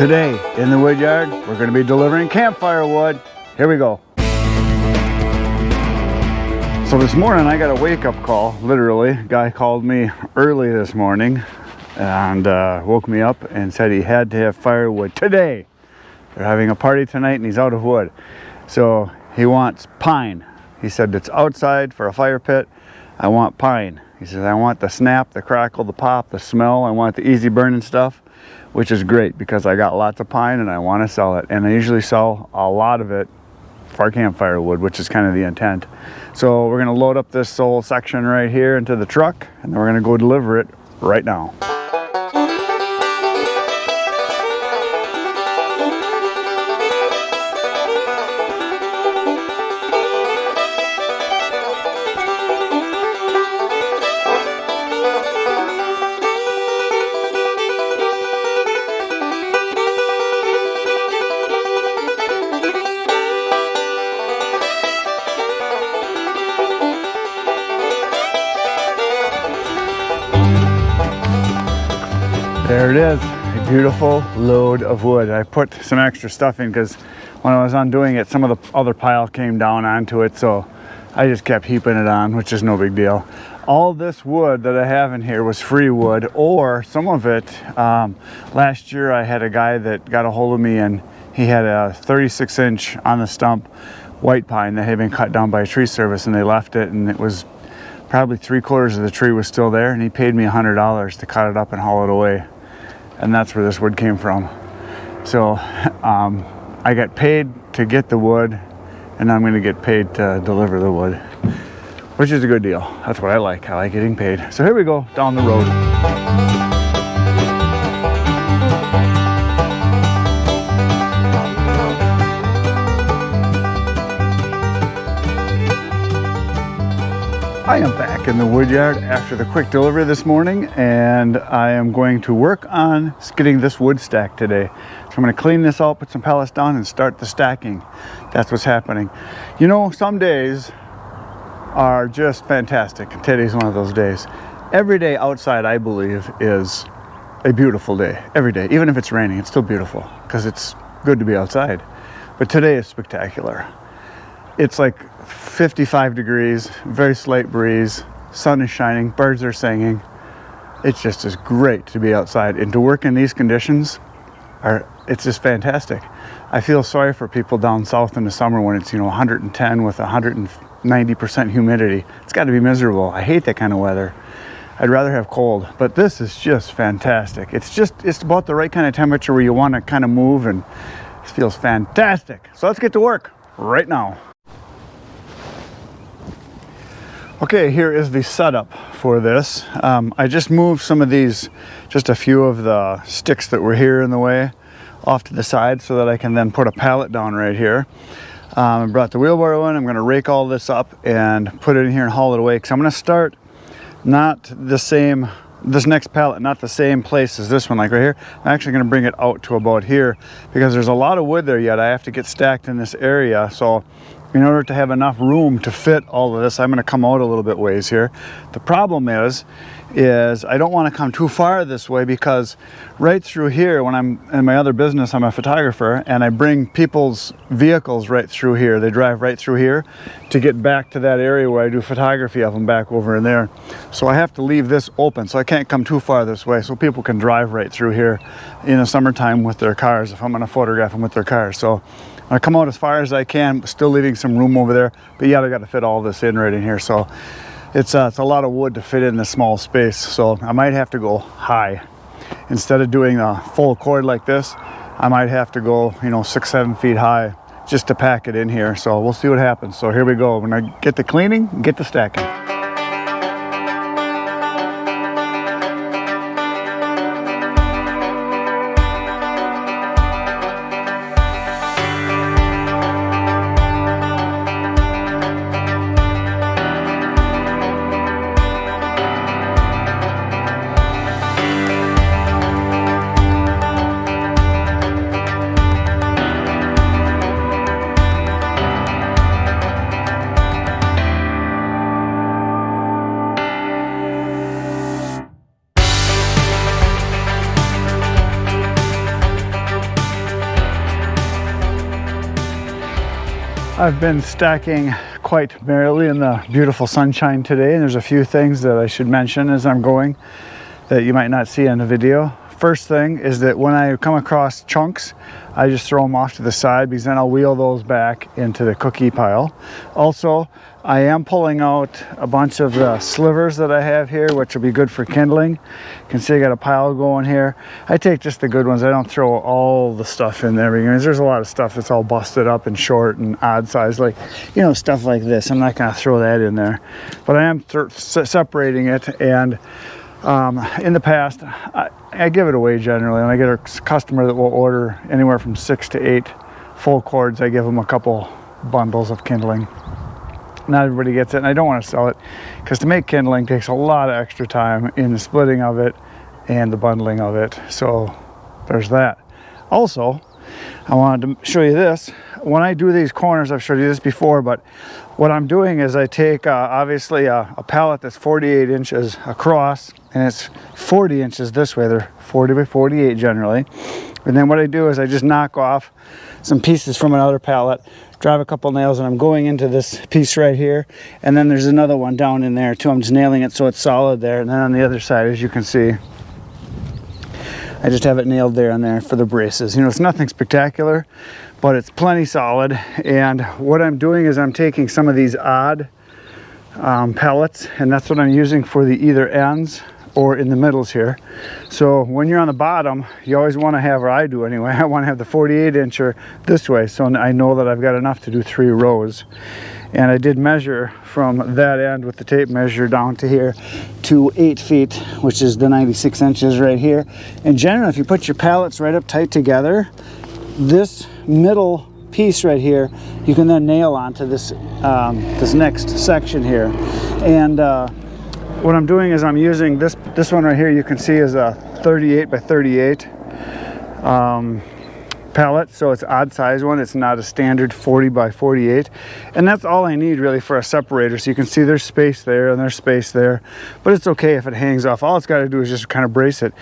Today in the wood yard, we're going to be delivering campfire wood. Here we go. So this morning I got a wake-up call, literally. A guy called me early this morning and woke me up and said he had to have firewood today. They're having a party tonight and he's out of wood. So he wants pine. He said it's outside for a fire pit. I want pine. He says I want the snap, the crackle, the pop, the smell. I want the easy burning stuff, which is great because I got lots of pine and I want to sell it. And I usually sell a lot of it for campfire wood, which is kind of the intent. So we're going to load up this whole section right here into the truck and then we're going to go deliver it right now. There it is, a beautiful load of wood. I put some extra stuff in because when I was undoing it, some of the other pile came down onto it, so I just kept heaping it on, which is no big deal. All this wood that I have in here was free wood, or some of it, last year I had a guy that got a hold of me and he had a 36-inch on the stump white pine that had been cut down by a tree service, and they left it, and it was probably 3/4 of the tree was still there, and he paid me $100 to cut it up and haul it away. And that's where this wood came from. So I got paid to get the wood, and I'm going to get paid to deliver the wood, which is a good deal. That's what I like. I like getting paid. So here we go down the road. I am back in the wood yard after the quick delivery this morning, and I am going to work on getting this wood stacked today. So I'm going to clean this out, put some pallets down, and start the stacking. That's what's happening. You know, some days are just fantastic. Today's one of those days. Every day outside, I believe, is a beautiful day. Every day. Even if it's raining, it's still beautiful because it's good to be outside. But today is spectacular. It's like 55 degrees, very slight breeze, sun is shining, birds are singing. It's just as great to be outside, and to work in these conditions it's just fantastic. I feel sorry for people down south in the summer when it's 110 with 190% humidity. It's got to be miserable. I hate that kind of weather. I'd rather have cold, but this is just fantastic. It's about the right kind of temperature where you want to kind of move, and it feels fantastic. So let's get to work right now. Okay, here is the setup for this. I just moved some of these, just a few of the sticks that were here in the way off to the side so that I can then put a pallet down right here. I brought the wheelbarrow in. I'm going to rake all this up and put it in here and haul it away, because I'm going to start this next pallet, not the same place as this one, like right here. I'm actually going to bring it out to about here because there's a lot of wood there yet. I have to get stacked in this area, so in order to have enough room to fit all of this, I'm going to come out a little bit ways here. The problem is I don't want to come too far this way, because right through here, when I'm in my other business, I'm a photographer, and I bring people's vehicles right through here. They drive right through here to get back to that area where I do photography of them back over in there. So I have to leave this open, so I can't come too far this way, so people can drive right through here in the summertime with their cars if I'm going to photograph them with their cars. So I come out as far as I can, still leaving some room over there. But yeah, I got to fit all this in right in here. So it's a lot of wood to fit in this small space. So I might have to go high. Instead of doing a full cord like this, I might have to go, 6-7 feet high just to pack it in here. So we'll see what happens. So here we go. When I get the cleaning, get the stacking. I've been stacking quite merrily in the beautiful sunshine today, and there's a few things that I should mention as I'm going that you might not see in the video. First thing is that when I come across chunks, I just throw them off to the side, because then I'll wheel those back into the cookie pile. Also, I am pulling out a bunch of the slivers that I have here, which will be good for kindling. You can see I got a pile going here. I take just the good ones. I don't throw all the stuff in there, because there's a lot of stuff that's all busted up and short and odd size, like, you know, stuff like this. I'm not going to throw that in there, but I am separating it. And in the past, I give it away generally. When I get a customer that will order anywhere from 6 to 8 full cords, I give them a couple bundles of kindling. Not everybody gets it, and I don't want to sell it, because to make kindling takes a lot of extra time in the splitting of it and the bundling of it. So there's that. Also, I wanted to show you this. When I do these corners, I've showed you this before, but what I'm doing is I take obviously a pallet that's 48 inches across, and it's 40 inches this way. They're 40 by 48 generally. And then what I do is I just knock off some pieces from another pallet, drive a couple nails, and I'm going into this piece right here. And then there's another one down in there too. I'm just nailing it so it's solid there. And then on the other side, as you can see, I just have it nailed there and there for the braces. You know, it's nothing spectacular, but it's plenty solid. And what I'm doing is I'm taking some of these odd pellets, and that's what I'm using for the either ends or in the middles here. So when you're on the bottom, you always want to have, or I do anyway, I want to have the 48 incher this way, so I know that I've got enough to do 3 rows. And I did measure from that end with the tape measure down to here to 8 feet, which is the 96 inches right here. And generally, if you put your pallets right up tight together, this middle piece right here, you can then nail onto this this next section here. And what I'm doing is I'm using this one right here. You can see is a 38 by 38 pallet, so it's odd size one. It's not a standard 40 by 48, and that's all I need really for a separator. So you can see there's space there and there's space there, but it's okay if it hangs off. All it's got to do is just kind of brace it.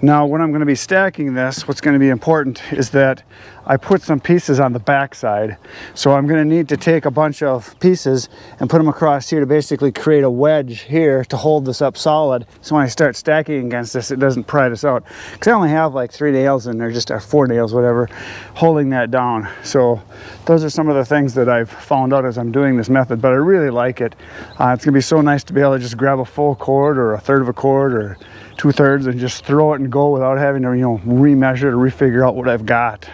Now when I'm going to be stacking this, what's going to be important is that I put some pieces on the back side. So I'm going to need to take a bunch of pieces and put them across here to basically create a wedge here to hold this up solid. So when I start stacking against this, it doesn't pry this out. Because I only have like 3 nails in there, just 4 nails, whatever, holding that down. So those are some of the things that I've found out as I'm doing this method, but I really like it. It's going to be so nice to be able to just grab a full cord or a third of a cord or 2/3 and just throw it and go without having to, you know, remeasure or refigure out what I've got.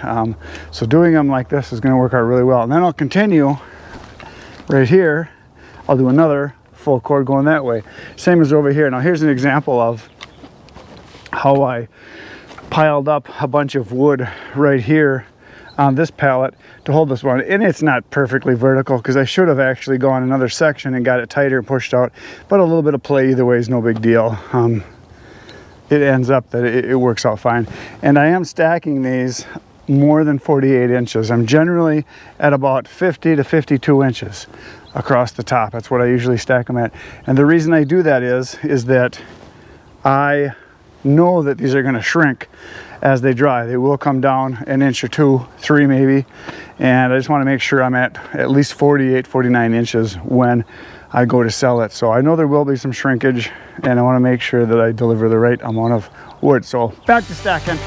So doing them like this is going to work out really well. And then I'll continue right here. I'll do another full cord going that way. Same as over here. Now here's an example of how I piled up a bunch of wood right here on this pallet to hold this one. And it's not perfectly vertical, because I should have actually gone another section and got it tighter and pushed out. But a little bit of play either way is no big deal. It ends up that it works out fine. And I am stacking these more than 48 inches. I'm generally at about 50 to 52 inches across the top. That's what I usually stack them at. And the reason I do that is that I know that these are going to shrink as they dry. They will come down an inch or 2, 3 maybe. And I just want to make sure I'm at least 48, 49 inches when I go to sell it. So I know there will be some shrinkage, and I want to make sure that I deliver the right amount of wood. So back to stacking.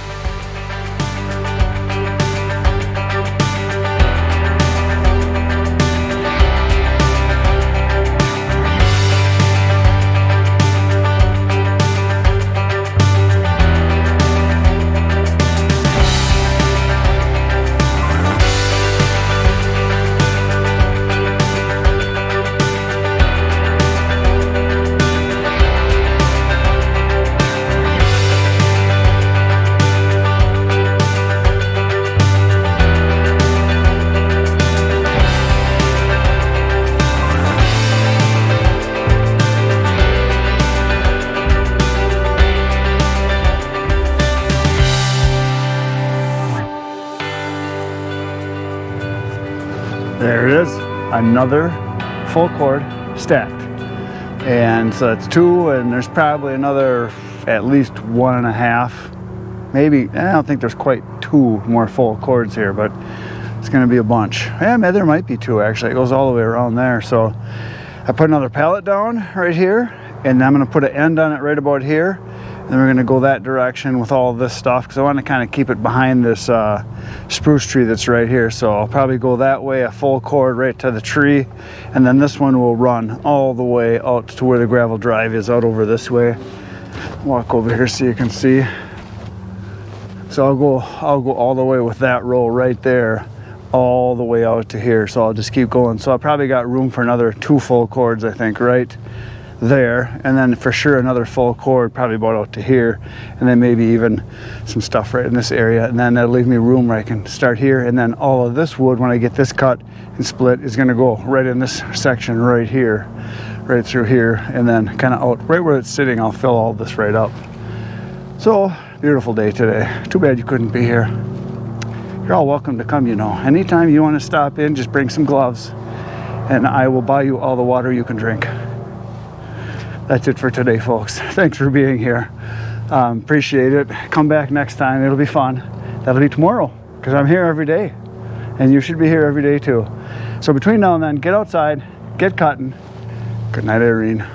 There it is, another full cord stacked. And so that's 2, and there's probably another at least 1.5, maybe. I don't think there's quite 2 more full cords here, but it's going to be a bunch. Yeah, maybe there might be two actually. It goes all the way around there. So I put another pallet down right here, and I'm going to put an end on it right about here. And we're going to go that direction with all this stuff because I want to kind of keep it behind this spruce tree that's right here. So I'll probably go that way, a full cord right to the tree, and then this one will run all the way out to where the gravel drive is, out over this way. Walk over here so you can see. So I'll go all the way with that row right there, all the way out to here. So I'll just keep going. So I probably got room for another 2 full cords, I think, right there, and then for sure another full cord probably about out to here, and then maybe even some stuff right in this area, and then that'll leave me room where I can start here. And then all of this wood, when I get this cut and split, is going to go right in this section right here, right through here, and then kind of out right where it's sitting. I'll fill all this right up. So beautiful day today. Too bad you couldn't be here. You're all welcome to come, you know. Anytime you want to stop in, just bring some gloves and I will buy you all the water you can drink. That's it for today, folks. Thanks for being here. Appreciate it. Come back next time. It'll be fun. That'll be tomorrow because I'm here every day, and you should be here every day too. So between now and then, get outside, get cutting. Good night, Irene.